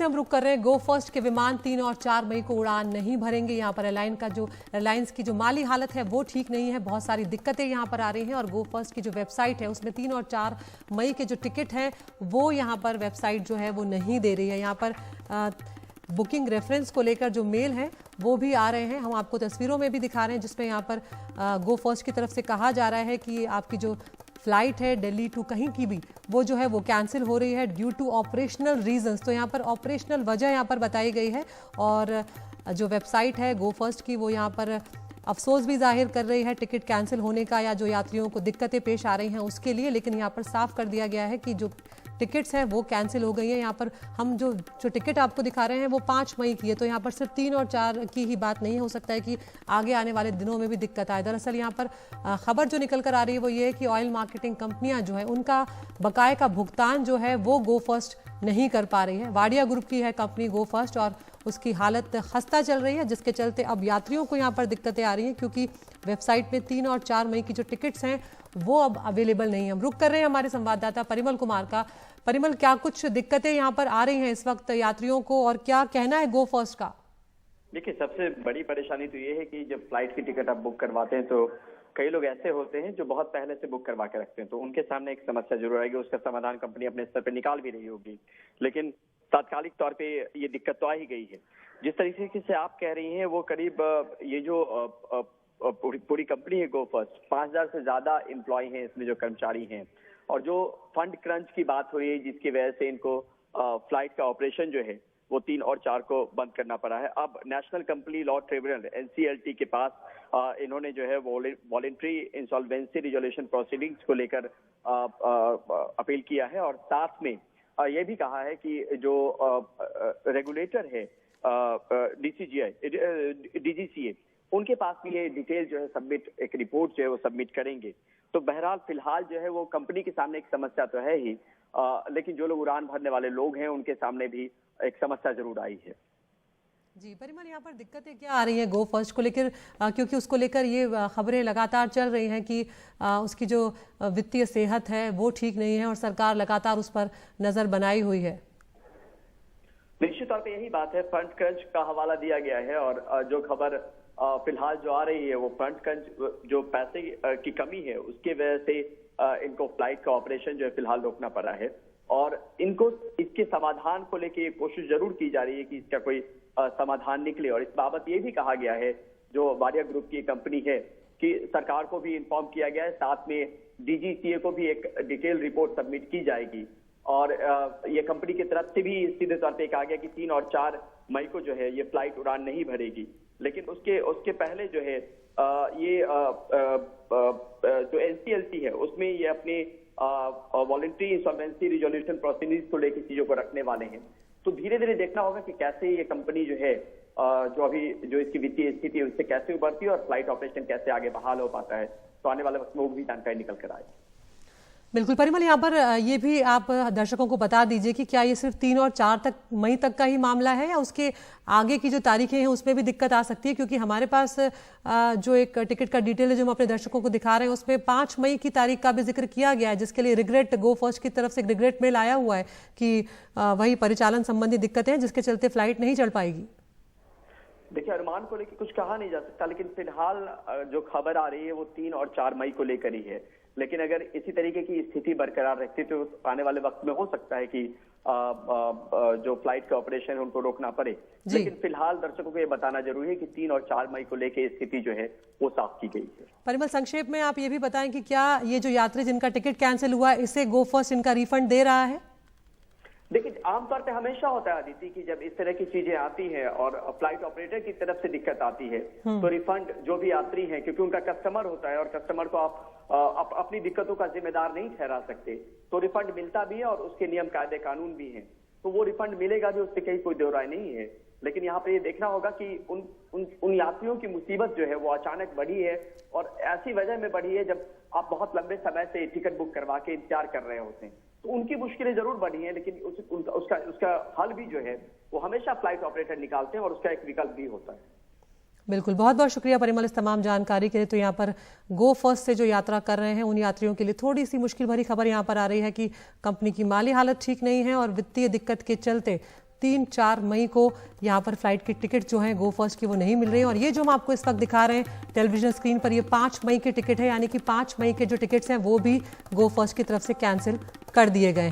से हम रुक कर रहे हैं। गो फर्स्ट के विमान 3 और 4 मई को उड़ान नहीं भरेंगे। यहाँ पर एयरलाइंस की जो माली हालत है वो ठीक नहीं है, बहुत सारी दिक्कतें यहाँ पर आ रही हैं। और गो फर्स्ट की जो वेबसाइट है उसमें 3 और 4 मई के जो टिकट हैं वो यहाँ पर वेबसाइट जो है वो नहीं दे रही है। यहाँ पर बुकिंग रेफरेंस को लेकर जो मेल हैं वो भी आ रहे हैं, हम आपको तस्वीरों में भी दिखा रहे हैं, जिसमें यहाँ पर गो फर्स्ट की तरफ से कहा जा रहा है कि आपकी जो फ्लाइट है दिल्ली टू कहीं की भी वो जो है वो कैंसिल हो रही है ड्यू टू ऑपरेशनल रीजंस। तो यहाँ पर ऑपरेशनल वजह यहाँ पर बताई गई है। और जो वेबसाइट है गो फर्स्ट की वो यहाँ पर अफसोस भी जाहिर कर रही है टिकट कैंसिल होने का या जो यात्रियों को दिक्कतें पेश आ रही हैं उसके लिए। लेकिन यहाँ पर साफ कर दिया गया है कि जो टिकट्स हैं वो कैंसिल हो गई हैं। यहाँ पर हम जो टिकट आपको दिखा रहे हैं वो 5 मई की है, तो यहाँ पर सिर्फ 3 और 4 की ही बात नहीं हो सकता है कि आगे आने वाले दिनों में भी दिक्कत आए। दरअसल यहाँ पर खबर जो निकल कर आ रही है वो ये है कि ऑयल मार्केटिंग कंपनियां जो है उनका बकाये का भुगतान जो है वो गो फर्स्ट नहीं कर पा रही है। वाडिया ग्रुप की है कंपनी गो फर्स्ट और उसकी हालत खस्ता चल रही है, जिसके चलते अब यात्रियों को यहाँ पर दिक्कतें आ रही हैं क्योंकि वेबसाइट में 3 और 4 मई की जो टिकट्स हैं वो अब अवेलेबल नहीं है। हम रुक कर रहे हैं हमारे संवाददाता परिमल कुमार का। परिमल, क्या कुछ दिक्कतें यहाँ पर आ रही हैं इस वक्त यात्रियों को और क्या कहना है गो फर्स्ट का? देखिए, सबसे बड़ी परेशानी तो ये है कि जब फ्लाइट की टिकट आप बुक करवाते हैं तो कई लोग ऐसे होते हैं जो बहुत पहले से बुक करवा के रखते हैं, तो उनके सामने एक समस्या जरूर आएगी। उसका समाधान कंपनी अपने स्तर पर निकाल भी रही होगी, लेकिन तात्कालिक तौर पे ये दिक्कत तो आ ही गई है। जिस तरीके से आप कह रही हैं वो करीब ये जो पूरी कंपनी है गो फर्स्ट, 5000 से ज्यादा एम्प्लॉय हैं इसमें जो कर्मचारी हैं, और जो फंड क्रंच की बात हो रही है जिसकी वजह से इनको फ्लाइट का ऑपरेशन जो है वो 3 और 4 को बंद करना पड़ा है। अब national company law tribunal NCLT के पास इन्होंने जो है वॉलेंट्री इंसॉल्वेंसी रिजोल्यूशन प्रोसीडिंग्स को लेकर अपील किया है और साथ में ये भी कहा है कि जो रेगुलेटर है DGCA उनके पास भी ये डिटेल जो है सबमिट, एक रिपोर्ट जो है वो सबमिट करेंगे। तो बहरहाल फिलहाल जो है वो कंपनी के सामने एक समस्या तो है ही, लेकिन जो लोग उड़ान भरने वाले लोग हैं उनके सामने भी एक समस्या जरूर आई है। जी परिमल, यहाँ पर दिक्कतें क्या आ रही हैं गो फर्स्ट को लेकर, क्योंकि उसको लेकर ये खबरें लगातार चल रही हैं कि उसकी जो वित्तीय सेहत है वो ठीक नहीं है और सरकार लगातार उस पर नजर बनाई हुई है। निश्चित तौर पे यही बात है, फंड क्रंच का हवाला दिया गया है और जो खबर फिलहाल जो आ रही है वो फंड क्रंच, जो पैसे की कमी है उसकी वजह से इनको फ्लाइट का ऑपरेशन जो है फिलहाल रोकना पड़ा है और इनको इसके समाधान को लेकर कोशिश जरूर की जा रही है कि इसका कोई समाधान निकले। और इस बाबत ये भी कहा गया है, जो वाडिया ग्रुप की कंपनी है, कि सरकार को भी इन्फॉर्म किया गया है, साथ में DGCA को भी एक डिटेल रिपोर्ट सबमिट की जाएगी। और ये कंपनी की तरफ से भी सीधे तौर पे कहा गया कि 3 और 4 मई को जो है ये फ्लाइट उड़ान नहीं भरेगी। लेकिन उसके पहले जो है ये जो NCLT है उसमें ये अपने वॉलेंट्री इंसॉल्वेंसी रिजोल्यूशन प्रोसीडिंग्स को लेकर चीजों को रखने वाले हैं। तो धीरे धीरे देखना होगा कि कैसे ये कंपनी जो है जो अभी जो इसकी वित्तीय स्थिति है उससे कैसे उभरती है और फ्लाइट ऑपरेशन कैसे आगे बहाल हो पाता है। तो आने वाले वक्त में वो भी जानकारी निकल कर आए। बिल्कुल परिमल, यहाँ पर ये भी आप दर्शकों को बता दीजिए कि क्या ये सिर्फ 3 और 4 मई तक का ही मामला है या उसके आगे की जो तारीखें हैं उसमें भी दिक्कत आ सकती है, क्योंकि हमारे पास जो एक टिकट का डिटेल है जो हम अपने दर्शकों को दिखा रहे हैं उसमें 5 मई की तारीख का भी जिक्र किया गया है, जिसके लिए रिग्रेट गो फर्स्ट की तरफ से एक रिग्रेट मेल आया हुआ है कि वही परिचालन संबंधी दिक्कतें हैं जिसके चलते फ्लाइट नहीं चल पाएगी। देखिए, अनुमान को लेकर कुछ कहा नहीं जा सकता, लेकिन फिलहाल जो खबर आ रही है वो 3 और 4 मई को लेकर ही है। लेकिन अगर इसी तरीके की स्थिति बरकरार रहती तो आने वाले वक्त में हो सकता है कि जो फ्लाइट का ऑपरेशन है उनको रोकना पड़े। लेकिन फिलहाल दर्शकों को ये बताना जरूरी है कि 3 और 4 मई को लेकर स्थिति जो है वो साफ की गई है। परिमल, संक्षेप में आप ये भी बताएं कि क्या ये जो यात्री जिनका टिकट कैंसिल हुआ है इसे गो फर्स्ट इनका रिफंड दे रहा है? देखिए, आमतौर पे हमेशा होता है अदिति कि जब इस तरह की चीजें आती हैं और फ्लाइट ऑपरेटर की तरफ से दिक्कत आती है तो रिफंड जो भी यात्री हैं, क्योंकि उनका कस्टमर होता है और कस्टमर को आप अपनी दिक्कतों का जिम्मेदार नहीं ठहरा सकते, तो रिफंड मिलता भी है और उसके नियम कायदे कानून भी हैं, तो वो रिफंड मिलेगा भी, उससे कहीं कोई दो राय नहीं है। लेकिन यहाँ पे ये देखना होगा कि उन यात्रियों की मुसीबत जो है वो अचानक बढ़ी है और ऐसी वजह में बढ़ी है जब आप बहुत लंबे समय से टिकट बुक करवा के इंतजार कर रहे होते हैं, तो उनकी मुश्किलें जरूर बढ़ी हैं। लेकिन उसका हल भी जो है वो हमेशा फ्लाइट ऑपरेटर निकालते हैं और उसका एक विकल्प भी होता है। बिल्कुल, बहुत बहुत शुक्रिया परिमल इस तमाम जानकारी के लिए। तो यहाँ पर गो फर्स्ट से जो यात्रा कर रहे हैं उन यात्रियों के लिए थोड़ी सी मुश्किल भरी खबर यहाँ पर आ रही है कि कंपनी की माली हालत ठीक नहीं है और वित्तीय दिक्कत के चलते 3-4 मई को यहाँ पर फ्लाइट की टिकट जो है गो फर्स्ट की वो नहीं मिल रही है। और ये जो हम आपको इस वक्त दिखा रहे हैं टेलीविजन स्क्रीन पर, ये 5 मई के टिकट है, यानी कि 5 मई के जो टिकट्स हैं वो भी गो फर्स्ट की तरफ से कैंसिल कर दिए गए हैं।